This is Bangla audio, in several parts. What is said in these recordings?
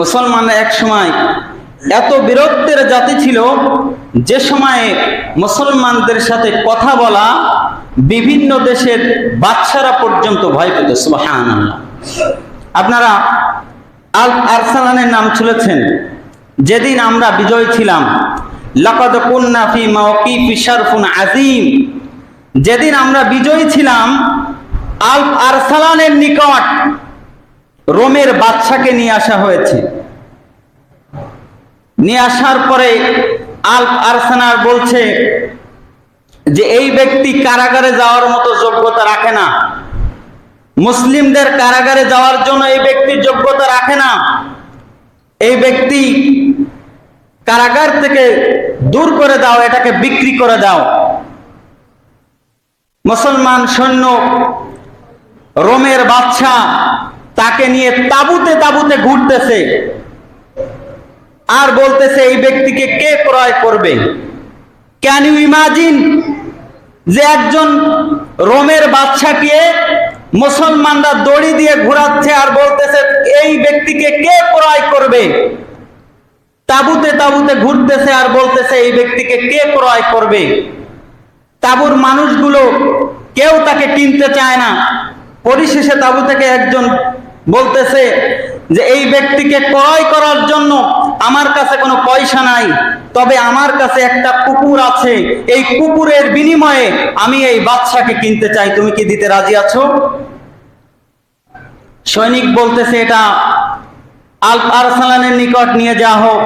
মুসলমানরা এক সময় এত বীরত্বের জাতি ছিল যে সময়ে মুসলমানদের সাথে কথা বলা বিভিন্ন দেশের বাদশারা পর্যন্ত ভয় পেত। সুবহানাল্লাহ। আপনারা আল আরসালানের নাম শুনেছেন। যেদিন আমরা বিজয় ছিলাম, লাকাদ কুন্না ফি মাওকিফি শারফুন আযীম, যেদিন আমরা বিজয়ী ছিলাম আল আরসালানের নিকট রোমের বাদশাকে নিয়ে আসা হয়েছে। নিয়ে আসার পরে আল আরসালান বলছে যে এই ব্যক্তি কারাগারে যাওয়ার মতো যোগ্যতা রাখে না, মুসলিমদের কারাগারে যাওয়ার জন্য এই ব্যক্তি যোগ্যতা রাখে না, এই ব্যক্তি কারাগার থেকে দূর করে দাও, এটাকে বিক্রি করে দাও। মুসলমান সৈন্য রোমের বাদশা তাকে নিয়ে তাবুতে তাবুতে ঘুরতেছে আর বলতেছে এই ব্যক্তিকে কে ক্রয় করবে। ক্যান ইউ ইমাজিন যে একজন রোমের বাদশাকে মুসলমানরা দড়ি দিয়ে ঘোরাচ্ছে আর বলতেছে এই ব্যক্তিকে কে ক্রয় করবে। তাবুতে তাবুতে ঘুরতেছে আর বলতেছে এই ব্যক্তিকে কে ক্রয় করবে। তাবুর মানুষগুলো কেউ তাকে কিনতে চায় না। পরিশেষে তাবু থেকে একজন বলতেছে যে এই ব্যক্তিকে ক্রয় করার জন্য আমার কাছে কোনো পয়সা নাই, তবে আমার কাছে একটা কুকুর আছে, এই কুকুরের বিনিময়ে আমি এই বাদশাকে কিনতে চাই, তুমি কি দিতে রাজি আছো? সৈনিক বলতেছে এটা আল আরসালানের নিকট নিয়ে যাওয়া হোক।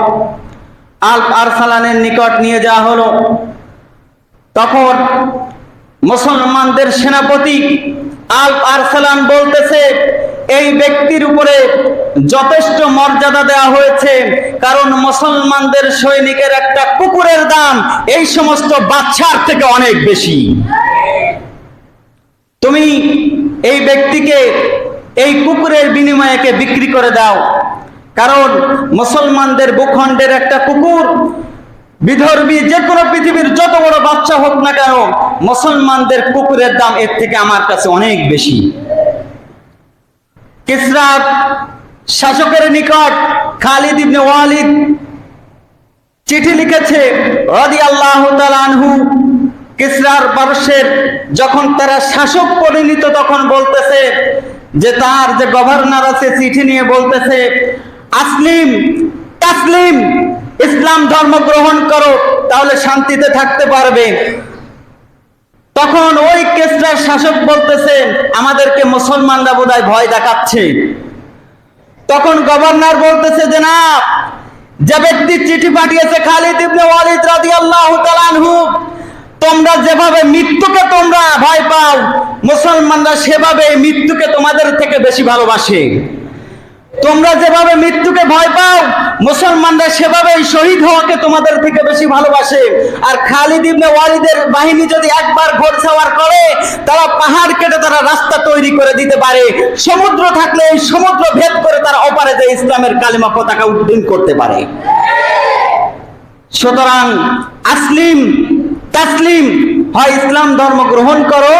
আল আরসালানের নিকট নিয়ে যাওয়া হলো। তখন মুসলমানদের সেনাপতি আল আরসালান বলতেছে এই ব্যক্তির উপরে যথেষ্ট মর্যাদা দেওয়া হয়েছে, কারণ মুসলমানদের সৈনিকের একটা কুকুরের দাম এই সমস্ত বাদশার থেকে অনেক বেশি। তুমি এই ব্যক্তিকে এই কুকুরের বিনিময়ে বিক্রি করে দাও, কারণ মুসলমানদের ভূখণ্ডের একটা কুকুর বিধর্মী যে কোনো পৃথিবীর যত বড় বাচ্চা হোক না কেন, মুসলমানদের কুকুরের দাম এর থেকে আমার কাছে অনেক বেশি। কিসরার শাসকের নিকট খালিদ ইবনে ওয়ালিদ চিঠি লিখেছে রাদিয়াল্লাহু তাআলা আনহু। কিসরার পারস্যের যখন তারা শাসক পরিণত, তখন বলতেছে যে তার যে গভর্নর আছে চিঠি নিয়ে বলতেছে আসলিম তাসলিম, ইসলাম ধর্ম গ্রহণ করো, তাহলে শান্তিতে থাকতে পারবে। তখন ওই কিসরার শাসক বলতেছে আমাদেরকে মুসলমানরা বোধহয় ভয় দেখাচ্ছে। তখন গভর্নর বলতেছে যে না, যে ব্যক্তি চিঠি পাঠিয়েছে খালিদ ইবনে ওয়ালিদ রাদিয়াল্লাহু তাআলা আনহু, তোমরা যেভাবে মৃত্যুকে তোমরা ভয় পাও, মুসলমানরা সেভাবে মৃত্যুকে তোমাদের থেকে বেশি ভালোবাসে। তোমরা যেভাবে মৃত্যুকে ভয় পাও, মুসলমানরা সেভাবে শহীদ হওয়াকে তোমাদের থেকে বেশি ভালোবাসে। আর খালিদ ইবনে ওয়ালিদের বাহিনী যদি একবার ঘোরছাওয়ার করে, তারা পাহাড় কেটে তারা রাস্তা তৈরি করে দিতে পারে। সমুদ্র থাকলে এই সমুদ্র ভেদ করে তারা ওপারে যে ইসলামের কালিমা পতাকা উড্ডীন করতে পারে। সুতরাং আসলিম তাসলিম, হয় ইসলাম ধর্ম গ্রহণ করো,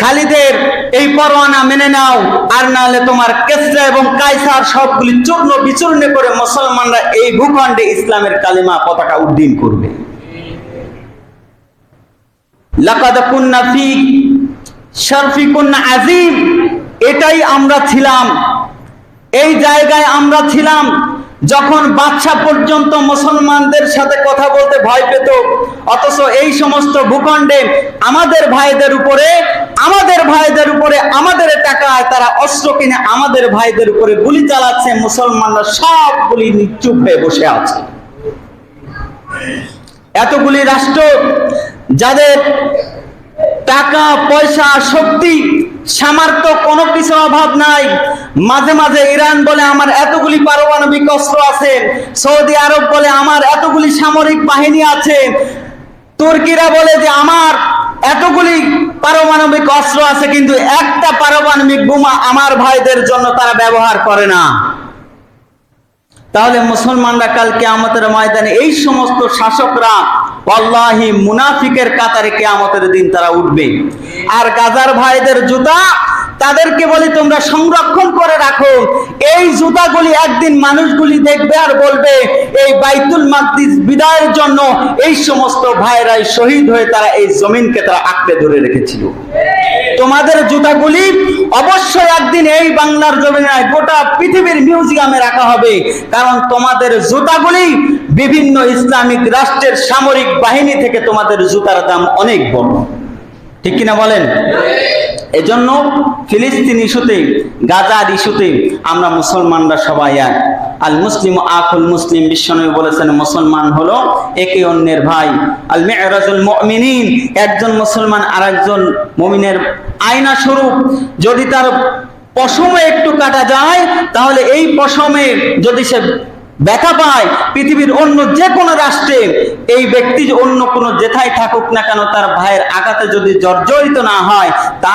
খালিদের এই পরোয়ানা মেনে নাও, আর না হলে তোমার কিসরা এবং কায়সার সবগুলি চূর্ণ বিচূর্ণ করে মুসলমানরা এই ভূখণ্ডে ইসলামের কালিমা পতাকা উড্ডীন করবে। লাকাদ কুন্না ফি শারফিকুন আযীম, এটাই আমরা ছিলাম, এই জায়গায় আমরা ছিলাম যখন বাদশা পর্যন্ত মুসলমানদের সাথে কথা বলতে ভয় পেত। অথচ এই সমস্ত ভূখণ্ডে আমাদের ভাইদের উপরে আমাদের টাকায় তারা অস্ত্র কিনে আমাদের ভাইদের উপরে গুলি চালাচ্ছে। মুসলমানরা সবগুলি নিশ্চুপ হয়ে বসে আছে। এতগুলি রাষ্ট্র যাদের টাকা পয়সা শক্তি সামর্থ্য কোনো কিছুর অভাব নাই, মাঝে মাঝে ইরান বলে আমার এতগুলি পারমাণবিক অস্ত্র আছে, সৌদি আরব বলে আমার এতগুলি সামরিক বাহিনী আছে, তুর্কিরা বলে যে আমার এতগুলি পারমাণবিক অস্ত্র আছে, কিন্তু একটা পারমাণবিক বোমা আমার ভাইদের জন্য তারা ব্যবহার করে না। তাহলে মুসলমানরা কাল কিয়ামতের ময়দানে এই সমস্ত শাসকরা ওয়াল্লাহি মুনাফিকের কাতারে কিয়ামতের দিন তারা উঠবে। আর গাজার ভাইদের জুতা তাদেরকে বলি তোমরা সংরক্ষণ করে রাখো। এই জুতাগুলি একদিন মানুষগুলি দেখবে আর বলবে এই বাইতুল মাকদিস বিদায়ের জন্য এই সমস্ত ভাইরাই শহীদ হয়ে তারা এই জমিনকে তারা আঁকড়ে ধরে রেখেছিল। তোমাদের জুতাগুলি অবশ্যই একদিন এই বাংলার জমিনে গোটা পৃথিবীর মিউজিয়ামে রাখা হবে, কারণ তোমাদের জুতাগুলি বিভিন্ন ইসলামিক রাষ্ট্রের সামরিক বাহিনী থেকে তোমাদের জুতার দাম অনেক বড়, ঠিক কিনা বলেন? এজন্য ফিলিস্তিন ইস্যুতে, গাজার ইস্যুতে আমরা মুসলমানরা সবাই এক। আল মুসলিম আখুল মুসলিম, বিশ্বনবী বলেছেন মুসলমান হলো একে অন্যের ভাই। আল মি'রাজুল মুমিনিন, একজন মুসলমান আরেকজন মুমিনের আয়না স্বরূপ। যদি তার পশমে একটু কাটা যায় তাহলে এই পশমে যদি সে ব্যথা পায়, পৃথিবীর অন্য যে কোনো রাষ্ট্রে এই ব্যক্তি অন্য কোনো যেথায় থাকুক না কেন তার ভাইয়ের আঘাতে যদি জর্জরিত না হয় তা